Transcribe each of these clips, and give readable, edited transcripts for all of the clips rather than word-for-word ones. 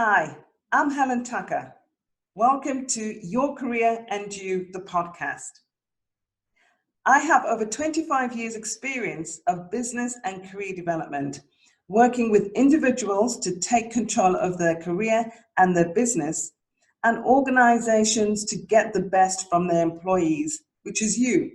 Hi, I'm Helen Tucker. Welcome to Your Career and You, the podcast. I have over 25 years experience of business and career development, working with individuals to take control of their career and their business, and organizations to get the best from their employees, which is you.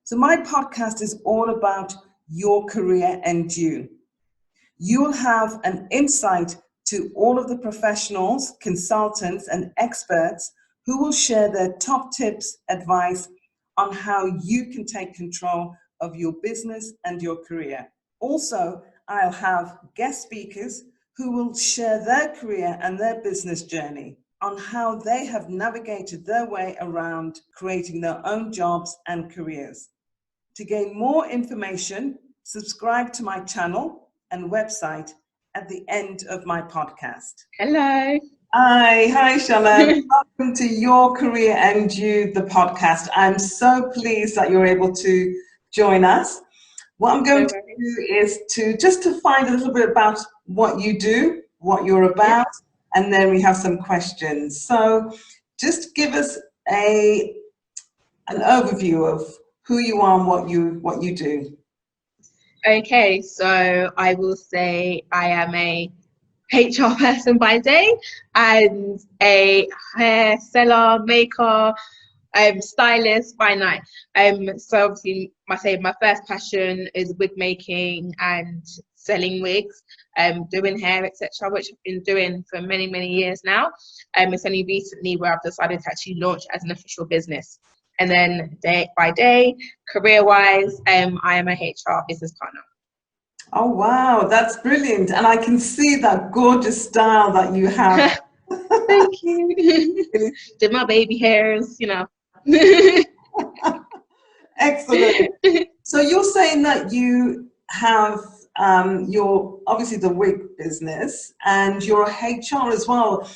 So my podcast is all about your career and you. You will have an insight to all of the professionals, consultants, and experts who will share their top tips, advice on how you can take control of your business and your career. Also, I'll have guest speakers who will share their career and their business journey on how they have navigated their way around creating their own jobs and careers. To gain more information, subscribe to my channel and website at the end of my podcast. Hello. Hi, Shola. Welcome to Your Career and You, the podcast. I'm so pleased that you're able to join us. What I'm going to do is to find a little bit about what you do, what you're about, and then we have some questions. So just give us an overview of who you are and what you do. Okay, so I will say I am a HR person by day and a hair seller, maker, stylist by night. So obviously my first passion is wig making and selling wigs, doing hair, etc., which I've been doing for many, many years now. It's only recently where I've decided to actually launch as an official business. And then day by day, career-wise, I am a HR business partner. Oh, wow, that's brilliant. And I can see that gorgeous style that you have. Thank you. Did my baby hairs, you know. Excellent. So you're saying that you have your, obviously the wig business, and you're a HR as well.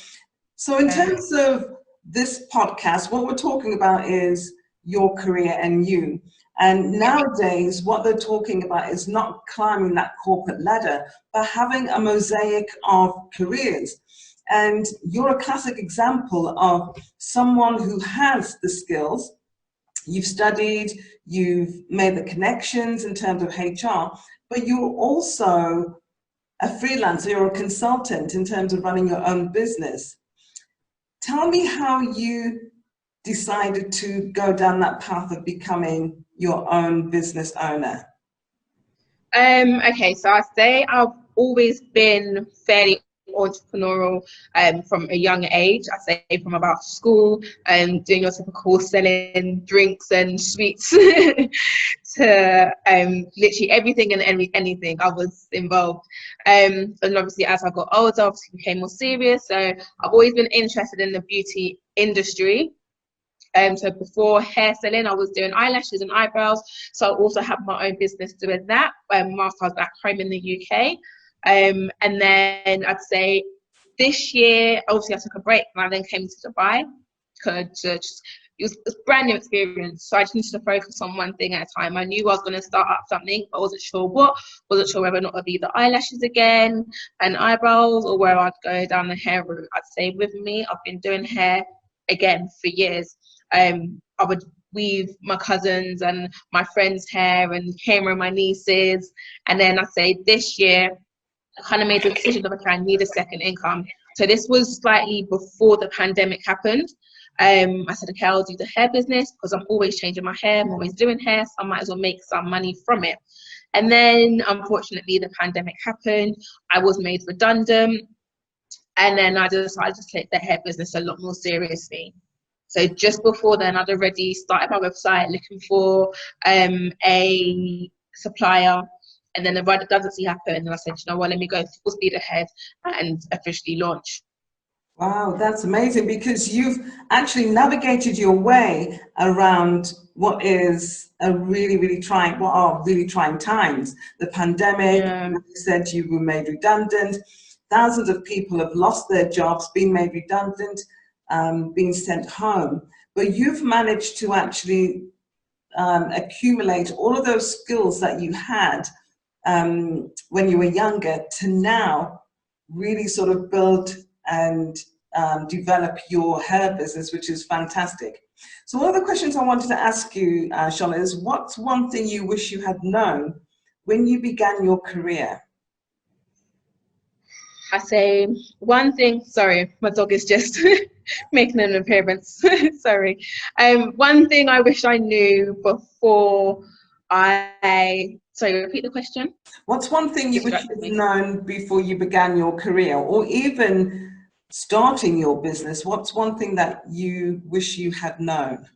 So in terms of this podcast, what we're talking about is your career and you. And nowadays, what they're talking about is not climbing that corporate ladder, but having a mosaic of careers. And you're a classic example of someone who has the skills. You've studied, you've made the connections in terms of HR, but you're also a freelancer, you're a consultant in terms of running your own business. Tell me how you decided to go down that path of becoming your own business owner. Okay, so I say I've always been fairly entrepreneurial from a young age. I say from about school and doing your typical selling drinks and sweets to literally everything and anything I was involved. And obviously as I got older, obviously became more serious. So I've always been interested in the beauty industry. So before hair selling, I was doing eyelashes and eyebrows. So I also had my own business doing that whilst I was back home in the UK. And then I'd say this year, obviously I took a break and I then came to Dubai. It was a brand new experience. So I just needed to focus on one thing at a time. I knew I was going to start up something, but I wasn't sure what. Wasn't sure whether or not it'd be the eyelashes again and eyebrows or where I'd go down the hair route. I'd say with me, I've been doing hair again for years. I would weave my cousins and my friends' hair and camera my nieces. And then I'd say this year, I kind of made the decision of, okay, I need a second income. So this was slightly before the pandemic happened. I said, okay, I'll do the hair business because I'm always changing my hair. I'm always doing hair, so I might as well make some money from it. And then, unfortunately, the pandemic happened. I was made redundant. And then I decided to take the hair business a lot more seriously. So just before then, I'd already started my website looking for a supplier. And then the redundancy happened. And I said, you know what, let me go full speed ahead and officially launch. Wow, that's amazing, because you've actually navigated your way around what is really trying times. The pandemic, you said you were made redundant. Thousands of people have lost their jobs, been made redundant, being sent home. But you've managed to actually accumulate all of those skills that you had when you were younger to now really sort of build and develop your hair business, which is fantastic. So one of the questions I wanted to ask you, Shola, is what's one thing you wish you had known when you began your career? I say one thing, sorry, my dog is just making an appearance. Sorry. One thing I wish I knew before sorry, repeat the question. What's one thing you wish you'd known before you began your career, or even starting your business? What's one thing that you wish you had known?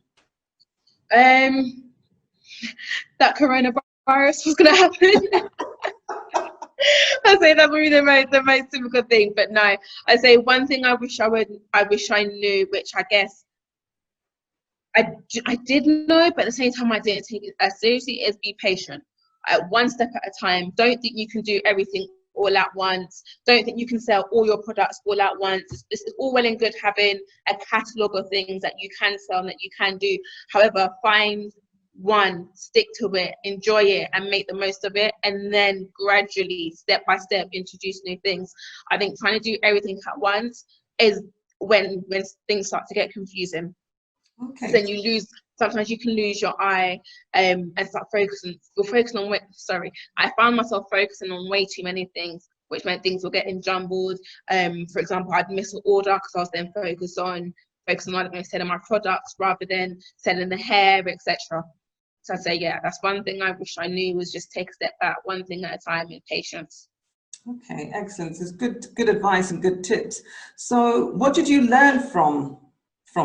That coronavirus was going to happen. I say that would be the most typical thing, but no, I say one thing I wish I knew, which I guess I did know, but at the same time I didn't take it as seriously, is be patient. One step at a time. Don't think you can do everything all at once. Don't think you can sell all your products all at once. It's all well and good having a catalogue of things that you can sell and that you can do. However, find one, stick to it, enjoy it, and make the most of it, and then gradually, step by step, introduce new things. I think trying to do everything at once is when things start to get confusing. Okay. Then you lose. Sometimes you can lose your eye and start focusing. I found myself focusing on way too many things, which meant things were getting jumbled. For example, I'd miss an order because I was then focusing on selling my products rather than selling the hair, etc. So I'd say, yeah, that's one thing I wish I knew, was just take a step back, one thing at a time, and patience. Okay, excellent. It's good advice and good tips. So what did you learn from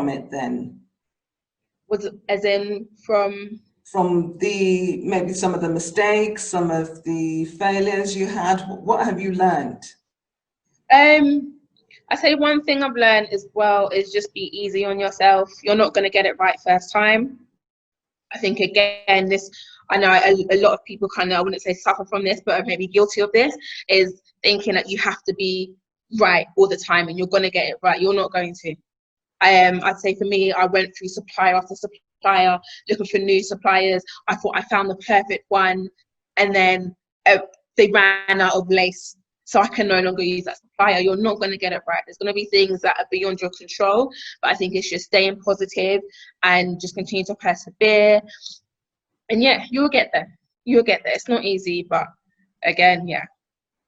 it then? As in from the, maybe some of the mistakes, some of the failures you had. What have you learned? I say one thing I've learned as well is just be easy on yourself. You're not going to get it right first time. I think, again, I know a lot of people kind of, I wouldn't say suffer from this, but are maybe guilty of this, is thinking that you have to be right all the time and you're going to get it right. You're not going to. I'd say for me, I went through supplier after supplier, looking for new suppliers. I thought I found the perfect one, and then they ran out of lace, so I can no longer use that supplier. You're not going to get it right. There's going to be things that are beyond your control, but I think it's just staying positive and just continue to persevere. And yeah, you'll get there. You'll get there. It's not easy, but again, yeah.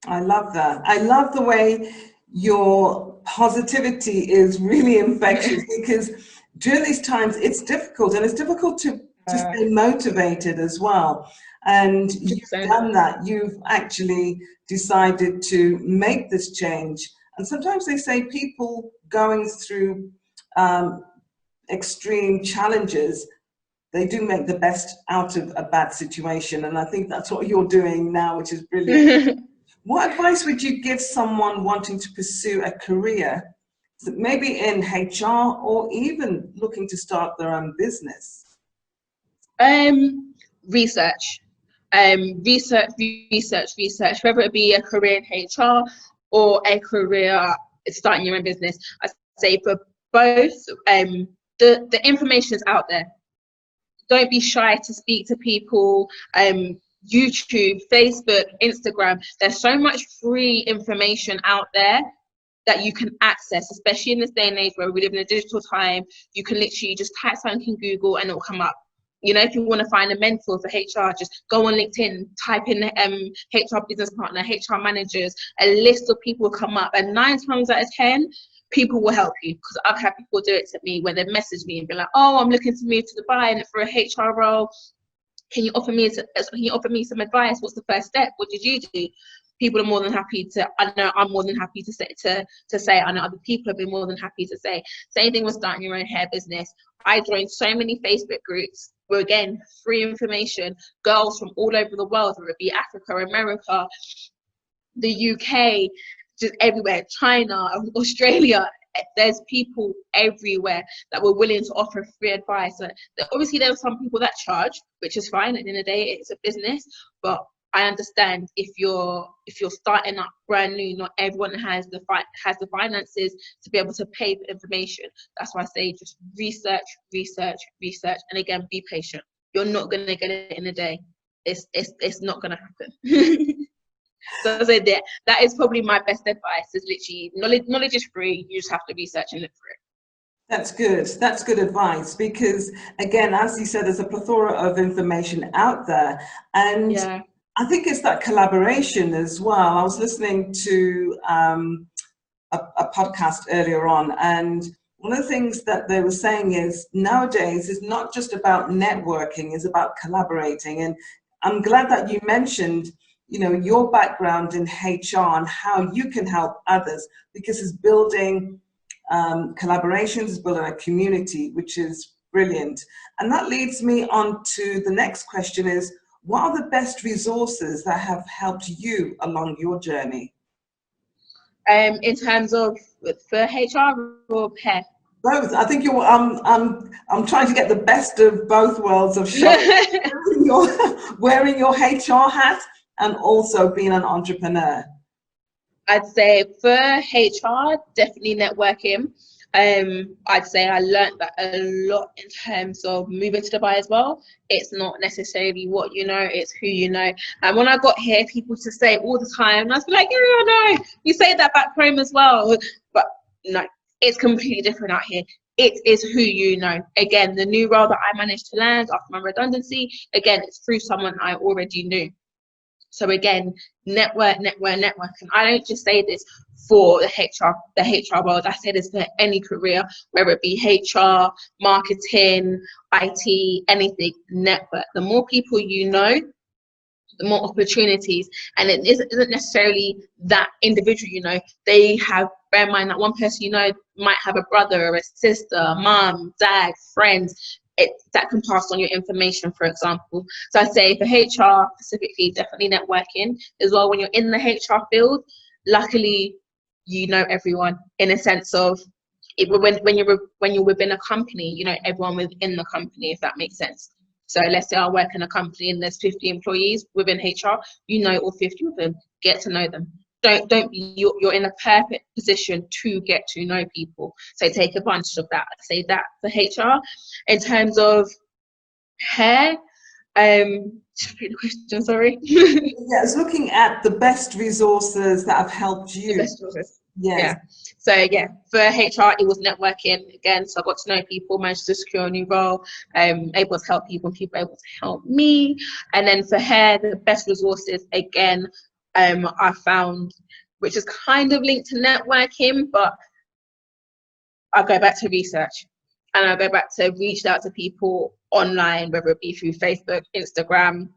I love that. I love the way your positivity is really infectious, because during these times it's difficult, and it's difficult to stay motivated as well. And you've done that. You've actually decided to make this change. And sometimes they say people going through extreme challenges, they do make the best out of a bad situation. And I think that's what you're doing now, which is brilliant. What advice would you give someone wanting to pursue a career, maybe in HR, or even looking to start their own business? Research. Research, whether it be a career in HR or a career starting your own business. I say for both, the information is out there. Don't be shy to speak to people. YouTube, Facebook, Instagram, there's so much free information out there that you can access, especially in this day and age where we live in a digital time. You can literally just type something in Google and it'll come up. You know, if you want to find a mentor for HR, just go on LinkedIn, type in HR business partner, HR managers, a list of people will come up, and 9 times out of 10, people will help you. Because I've had people do it to me when they message me and be like, oh, I'm looking to move to Dubai and for a HR role. Can you offer me some advice? What's the first step? What did you do? People are more than happy to. I know I'm more than happy to say. I know other people have been more than happy to say. Same thing with starting your own hair business. I joined so many Facebook groups where, again, free information. Girls from all over the world, whether it be Africa, America, the UK, just everywhere, China, Australia. There's people everywhere that were willing to offer free advice. Obviously, there are some people that charge, which is fine. At the end of the day, it's a business. But I understand if you're starting up brand new, not everyone has the finances to be able to pay for information. That's why I say just research, and again, be patient. You're not gonna get it in a day. It's not gonna happen. So I said that is probably my best advice, is literally knowledge is free, you just have to research and look for it. That's good. That's good advice because, again, as you said, there's a plethora of information out there. And Yeah. I think it's that collaboration as well. I was listening to a podcast earlier on, and one of the things that they were saying is nowadays it's not just about networking, it's about collaborating. And I'm glad that you mentioned, your background in HR and how you can help others, because it's building collaborations, is building a community, which is brilliant. And that leads me on to the next question is, what are the best resources that have helped you along your journey? In terms of for HR or hair? Both. I think you're. I'm trying to get the best of both worlds of wearing your HR hat and also being an entrepreneur. I'd say for HR, definitely networking. I'd say I learned that a lot in terms of moving to Dubai as well. It's not necessarily what you know, it's who you know. And when I got here, people used to say all the time, and I was like, yeah, I know, you say that back home as well. But no, it's completely different out here. It is who you know. Again, the new role that I managed to land after my redundancy, again, it's through someone I already knew. So again, network. And I don't just say this for the HR world. I say this for any career, whether it be HR, marketing, IT, anything. Network. The more people you know, the more opportunities. And it isn't necessarily that individual you know. They have, bear in mind that one person you know might have a brother or a sister, mom, dad, friends. That can pass on your information, for example. So I say for HR specifically, definitely networking as well. When you're in the HR field, luckily you know everyone, in a sense of when you're within a company, you know everyone within the company, if that makes sense. So let's say I work in a company and there's 50 employees within HR, you know all 50 of them, get to know them. You're in a perfect position to get to know people. So take advantage of that. I say that for HR. In terms of hair, repeat the question, sorry. Yeah, it's looking at the best resources that have helped you. The best resources. Yes. Yeah. So yeah, for HR, it was networking again. So I got to know people, managed to secure a new role, able to help people, and people able to help me. And then for hair, the best resources again, I found, which is kind of linked to networking, but I go back to research, and I go back to reach out to people online, whether it be through Facebook, Instagram,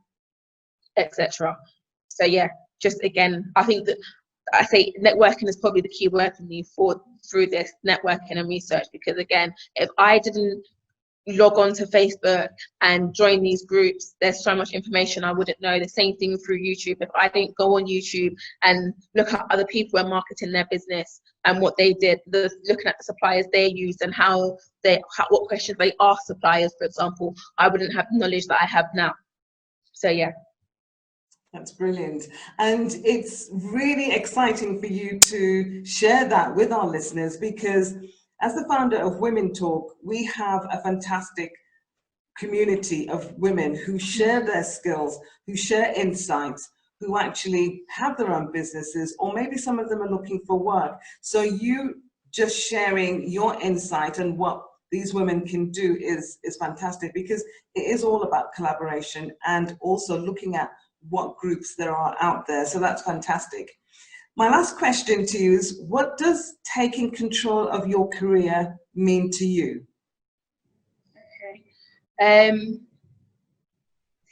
etc. So yeah, just again, I think that I say networking is probably the key word for me through this networking and research, because again, if I didn't log on to Facebook and join these groups, there's so much information I wouldn't know. The same thing through YouTube. If I didn't go on YouTube and look at other people who are marketing their business and what they did, looking at the suppliers they used and what questions they asked suppliers, for example, I wouldn't have the knowledge that I have now. So yeah. That's brilliant. And it's really exciting for you to share that with our listeners, because as the founder of Women Talk, we have a fantastic community of women who share their skills, who share insights, who actually have their own businesses, or maybe some of them are looking for work. So you just sharing your insight and what these women can do is fantastic, because it is all about collaboration and also looking at what groups there are out there. So that's fantastic. My last question to you is, what does taking control of your career mean to you? Okay.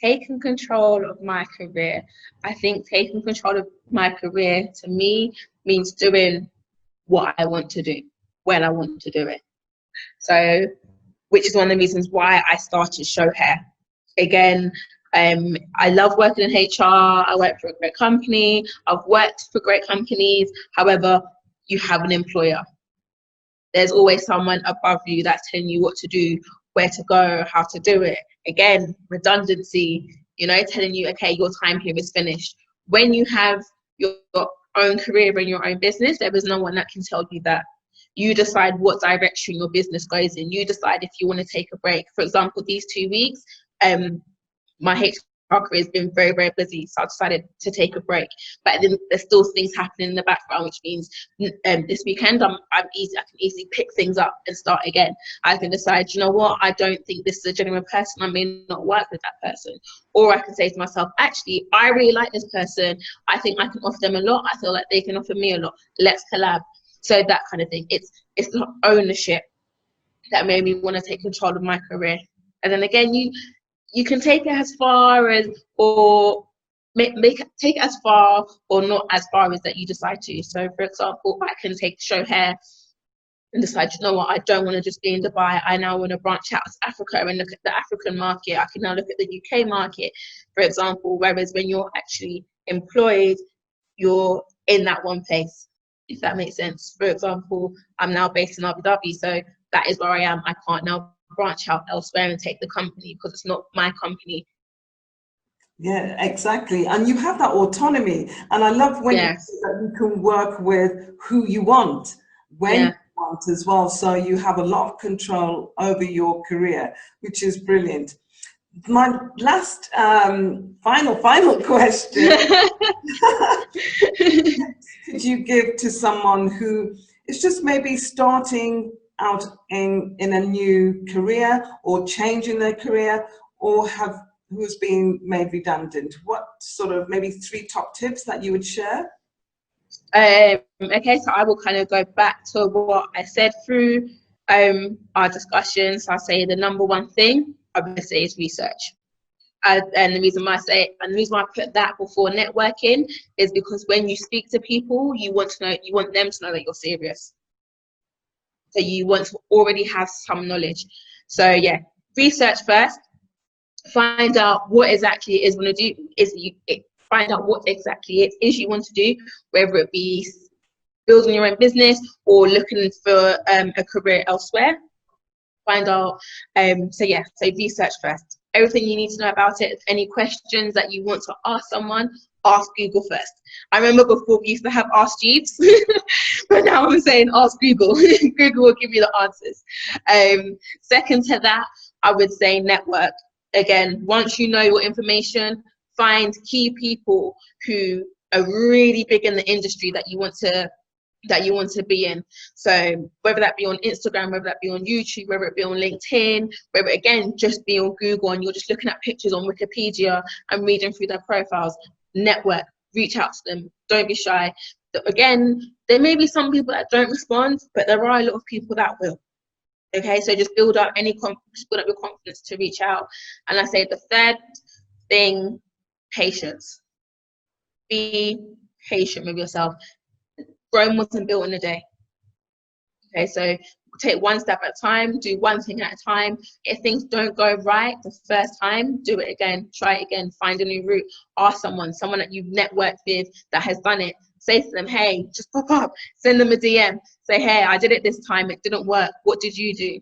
Taking control of my career. I think taking control of my career to me means doing what I want to do, when I want to do it. So, which is one of the reasons why I started Show Hair. Again, I love working in HR. I work for a great company. I've worked for great companies. However, you have an employer. There's always someone above you that's telling you what to do, where to go, how to do it. Again, redundancy, telling you, okay, your time here is finished. When you have your own career and your own business, there is no one that can tell you that. You decide what direction your business goes in. You decide if you want to take a break. For example, these 2 weeks, my our career's been very, very busy, so I decided to take a break. But then there's still things happening in the background, which means this weekend I can easily pick things up and start again. I can decide, you know what, I don't think this is a genuine person, I may not work with that person. Or I can say to myself, actually, I really like this person, I think I can offer them a lot, I feel like they can offer me a lot, let's collab. So that kind of thing. It's the ownership that made me want to take control of my career. And then again, you can take it as far as, or take it as far or not as far as that you decide to. So for example, I can take show hair and decide, you know what, I don't want to just be in Dubai, I now want to branch out to Africa and look at the African market. I can now look at the UK market, for example, whereas when you're actually employed, you're in that one place, if that makes sense. For example, I'm now based in Abu Dhabi, so that is where I am. I can't now branch out elsewhere and take the company because it's not my company. Yeah, exactly. And you have that autonomy. And I love when Yes. you can work with who you want, when you want as well. So you have a lot of control over your career, which is brilliant. My last final question. Could you give to someone who is just maybe starting out in a new career or changing their career, or who's being made redundant? What sort of maybe 3 top tips that you would share? Okay, so I will kind of go back to what I said through our discussions. I'll say the number one thing I would say is research. And the reason why I put that before networking is because when you speak to people, you want them to know that you're serious. So you want to already have some knowledge. So yeah, research first. Find out what exactly it is you want to do. Find out what exactly it is you want to do, whether it be building your own business or looking for a career elsewhere. Find out. So research first. Everything you need to know about it. Any questions that you want to ask someone, ask Google first. I remember before we used to have Ask Jeeves, but now I'm saying ask Google. Google will give you the answers. Second to that, I would say network. Again, once you know your information, find key people who are really big in the industry that you want to be in. So whether that be on Instagram, whether that be on YouTube, whether it be on LinkedIn, whether again just be on Google and you're just looking at pictures on Wikipedia and reading through their profiles. Network, reach out to them, don't be shy. Again, there may be some people that don't respond, but there are a lot of people that will. Okay, so just build up your confidence to reach out. And I say the third thing, patience. Be patient with yourself. Rome wasn't built in a day. Okay, so take one step at a time, do one thing at a time. If things don't go right the first time, do it again, try it again, find a new route. Ask someone that you've networked with that has done it. Say to them, hey, just pop up, send them a DM. Say, hey, I did it this time, it didn't work. What did you do?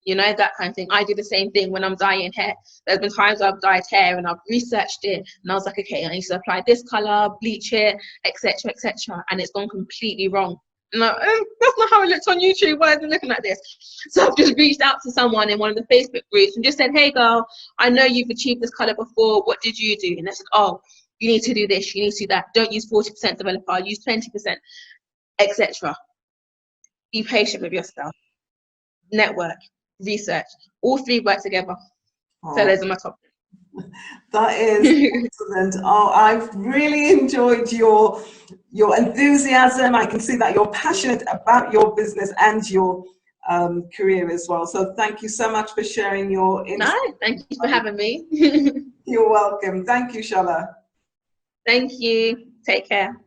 You know, that kind of thing. I do the same thing when I'm dyeing hair. There's been times I've dyed hair and I've researched it and I was like, okay, I need to apply this color, bleach it, etc., etc. And it's gone completely wrong. And I'm like, that's not how it looks on YouTube. Why is it looking like this? So I've just reached out to someone in one of the Facebook groups and just said, hey girl, I know you've achieved this color before. What did you do? And they said, oh, you need to do this, you need to do that. Don't use 40% developer, use 20%, etc. Be patient with yourself. Network, research, all 3 work together. So those are my top. That is excellent. Oh, I've really enjoyed your enthusiasm. I can see that you're passionate about your business and your career as well. So thank you so much for sharing your insights. No, thank you for having me. You're welcome. Thank you, Shola. Thank you. Take care.